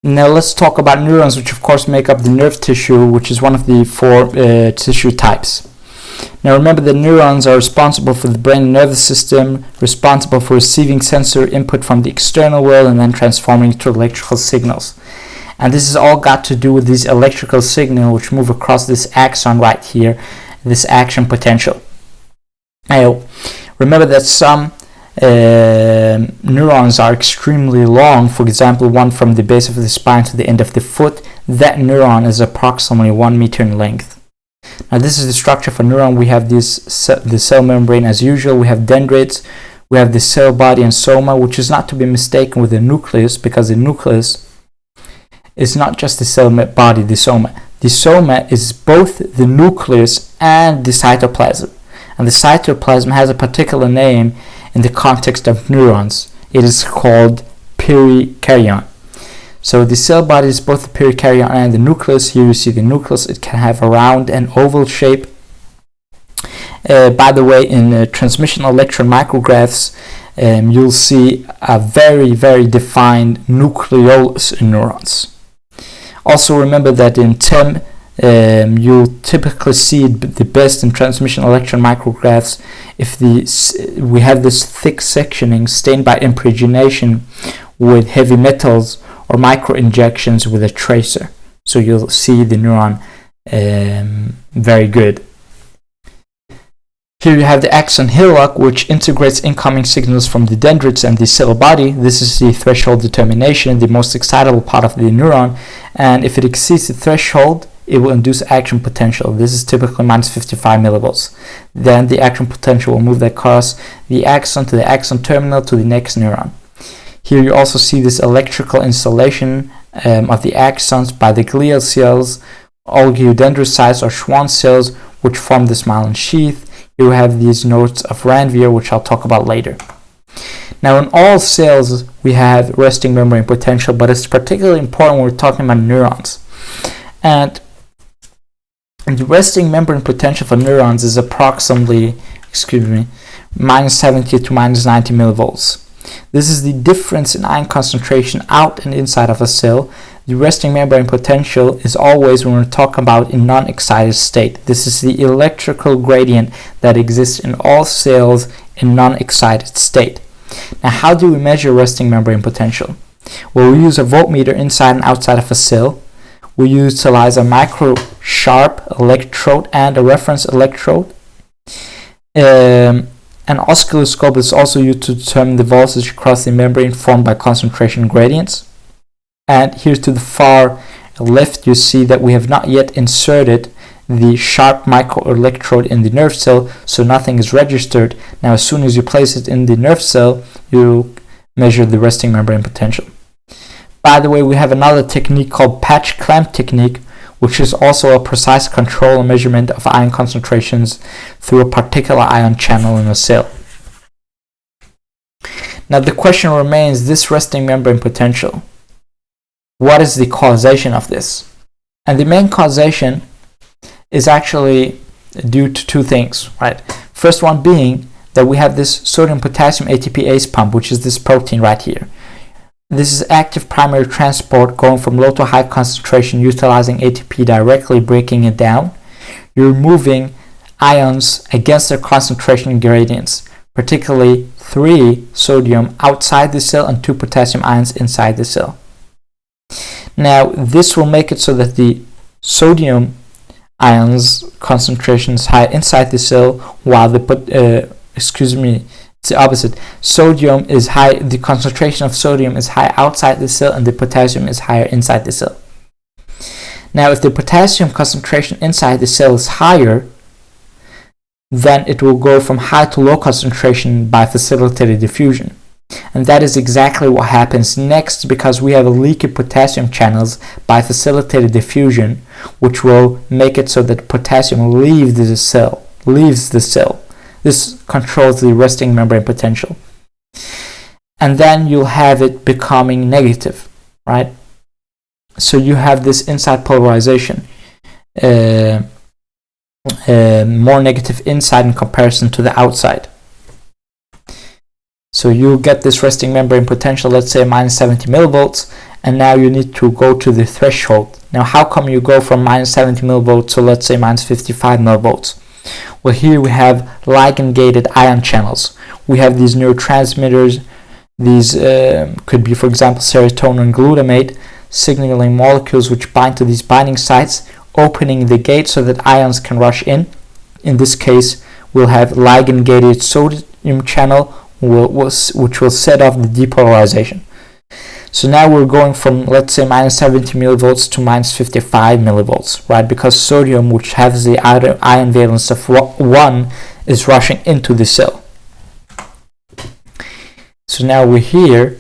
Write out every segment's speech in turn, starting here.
Now let's talk about neurons, which of course make up the nerve tissue, which is one of the four tissue types. Now remember that neurons are responsible for the brain and nervous system, responsible for receiving sensor input from the external world and then transforming to electrical signals. And this is all got to do with these electrical signals which move across this axon right here, this action potential. Now remember that some neurons are extremely long. For example, one from the base of the spine to the end of the foot. That neuron is approximately 1 meter in length. Now this is the structure of a neuron. We have the cell membrane as usual. We have dendrites. We have the cell body and soma, which is not to be mistaken with the nucleus, because the nucleus is not just the cell body, the soma. The soma is both the nucleus and the cytoplasm. And the cytoplasm has a particular name in the context of neurons. It is called perikaryon. So the cell body is both the perikaryon and the nucleus. Here you see the nucleus. It can have a round and oval shape. By the way, in transmission electron micrographs, you'll see a very, very defined nucleolus in neurons. Also remember that in TEM, you'll typically see the best in transmission electron micrographs if we have this thick sectioning stained by impregation with heavy metals or micro injections with a tracer. So you'll see the neuron very good. Here you have the axon hillock, which integrates incoming signals from the dendrites and the cell body. This is the threshold determination, the most excitable part of the neuron, and if it exceeds the threshold, it will induce action potential. This is typically minus 55 millivolts. Then the action potential will move across the axon to the axon terminal to the next neuron. Here you also see this electrical installation of the axons by the glial cells, oligodendrocytes or Schwann cells, which form this myelin sheath. You have these nodes of Ranvier, which I'll talk about later. Now in all cells we have resting membrane potential, but it's particularly important when we're talking about neurons. And the resting membrane potential for neurons is approximately, minus 70 to minus 90 millivolts. This is the difference in ion concentration out and inside of a cell. The resting membrane potential is always when we're talking about in non-excited state. This is the electrical gradient that exists in all cells in non-excited state. Now how do we measure resting membrane potential? Well, we use a voltmeter inside and outside of a cell. We utilize a micro sharp electrode and a reference electrode. An oscilloscope is also used to determine the voltage across the membrane formed by concentration gradients. And here to the far left, you see that we have not yet inserted the sharp microelectrode in the nerve cell, so nothing is registered. Now as soon as you place it in the nerve cell, you measure the resting membrane potential. By the way, we have another technique called patch clamp technique, which is also a precise control and measurement of ion concentrations through a particular ion channel in a cell. Now the question remains, this resting membrane potential, what is the causation of this? And the main causation is actually due to two things, right? First one being that we have this sodium potassium ATPase pump, which is this protein right here. This is active primary transport going from low to high concentration, utilizing ATP directly, breaking it down. You're moving ions against their concentration gradients, particularly 3 sodium outside the cell and 2 potassium ions inside the cell. Now this will make it so that the sodium ions concentration is high inside the cell, while it's the opposite. Sodium is high, the concentration of sodium is high outside the cell and the potassium is higher inside the cell. Now if the potassium concentration inside the cell is higher, then it will go from high to low concentration by facilitated diffusion. And that is exactly what happens next, because we have leaky potassium channels by facilitated diffusion, which will make it so that potassium leaves the cell. This controls the resting membrane potential. And then you'll have it becoming negative, right? So you have this inside polarization, more negative inside in comparison to the outside. So you'll get this resting membrane potential, let's say minus 70 millivolts, and now you need to go to the threshold. Now how come you go from minus 70 millivolts to, let's say, minus 55 millivolts? Well, here we have ligand-gated ion channels. We have these neurotransmitters. These could be, for example, serotonin and glutamate, signaling molecules which bind to these binding sites, opening the gate so that ions can rush in. In this case, we'll have ligand-gated sodium channel, which will set off the depolarization. So now we're going from, let's say, minus 70 millivolts to minus 55 millivolts, right? Because sodium, which has the ion valence of 1, is rushing into the cell. So now we're here,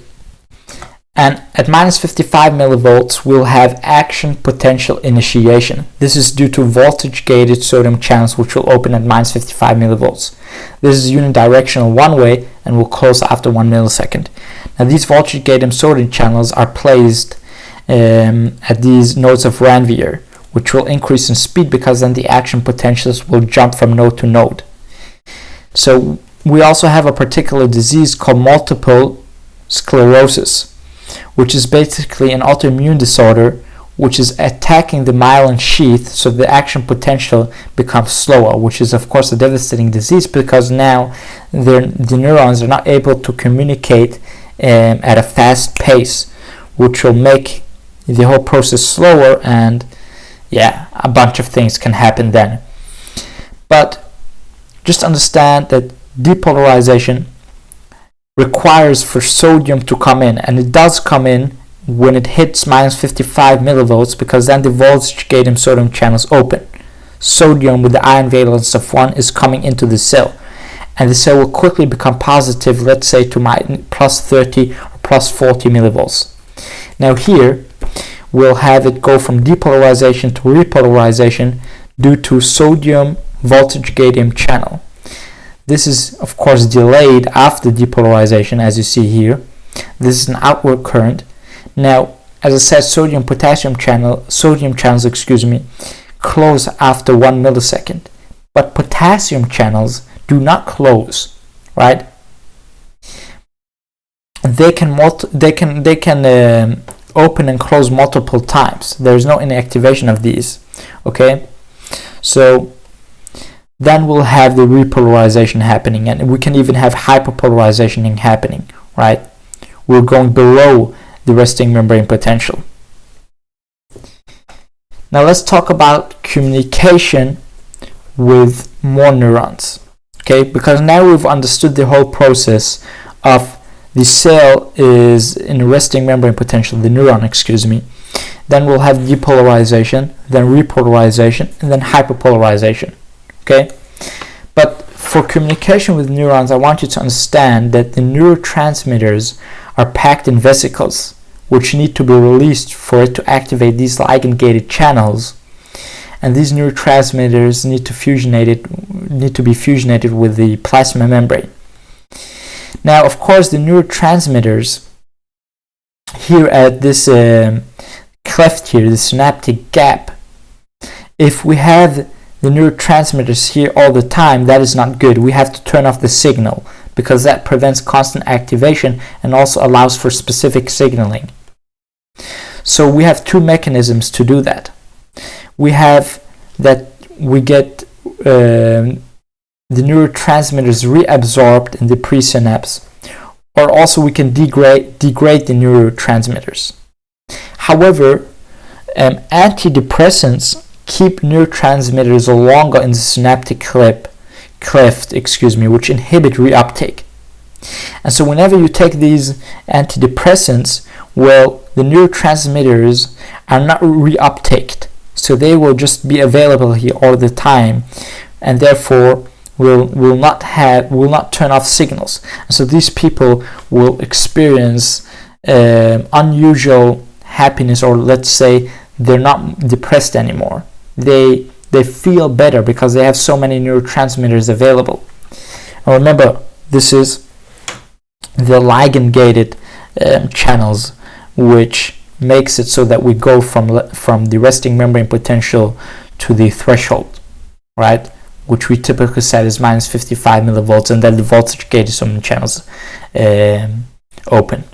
and at minus 55 millivolts, we'll have action potential initiation. This is due to voltage-gated sodium channels, which will open at minus 55 millivolts. This is unidirectional one way and will close after 1 millisecond. Now these voltage-gated sodium channels are placed at these nodes of Ranvier, which will increase in speed because then the action potentials will jump from node to node. So we also have a particular disease called multiple sclerosis, which is basically an autoimmune disorder which is attacking the myelin sheath, so the action potential becomes slower, which is of course a devastating disease because now the neurons are not able to communicate at a fast pace, which will make the whole process slower, and yeah, a bunch of things can happen then. But just understand that depolarization requires for sodium to come in, and it does come in when it hits minus 55 millivolts, because then the voltage-gated sodium channels open. Sodium with the ion valence of 1 is coming into the cell, and the cell will quickly become positive, let's say to plus 30 or plus 40 millivolts. Now here we'll have it go from depolarization to repolarization due to sodium voltage-gated channel. This is of course delayed after depolarization, as you see here. This is an outward current. Now, as I said, sodium channels, close after 1 millisecond, but potassium channels do not close, right? They can open and close multiple times. There is no inactivation of these. Okay, so then we'll have the repolarization happening, and we can even have hyperpolarization happening, right? We're going below the resting membrane potential. Now let's talk about communication with more neurons. Okay, because now we've understood the whole process of the cell is in resting membrane potential, the neuron, then we'll have depolarization, then repolarization, and then hyperpolarization. Okay, but for communication with neurons, I want you to understand that the neurotransmitters are packed in vesicles, which need to be released for it to activate these ligand-gated channels, and these neurotransmitters need to be fusionated with the plasma membrane. Now, of course, the neurotransmitters here at this cleft here, the synaptic gap, if we have the neurotransmitters here all the time, that is not good. We have to turn off the signal, because that prevents constant activation and also allows for specific signaling. So we have two mechanisms to do that. We have that we get the neurotransmitters reabsorbed in the presynapse, or also we can degrade the neurotransmitters. However, antidepressants keep neurotransmitters longer in the synaptic cleft, which inhibit reuptake. And so whenever you take these antidepressants, well, the neurotransmitters are not reuptaked, so they will just be available here all the time, and therefore will not turn off signals. And so these people will experience unusual happiness, or let's say they're not depressed anymore. They feel better because they have so many neurotransmitters available. And remember, this is the ligand-gated channels, which makes it so that we go from the resting membrane potential to the threshold, right? Which we typically set as minus 55 millivolts, and then the voltage-gated sodium channels open.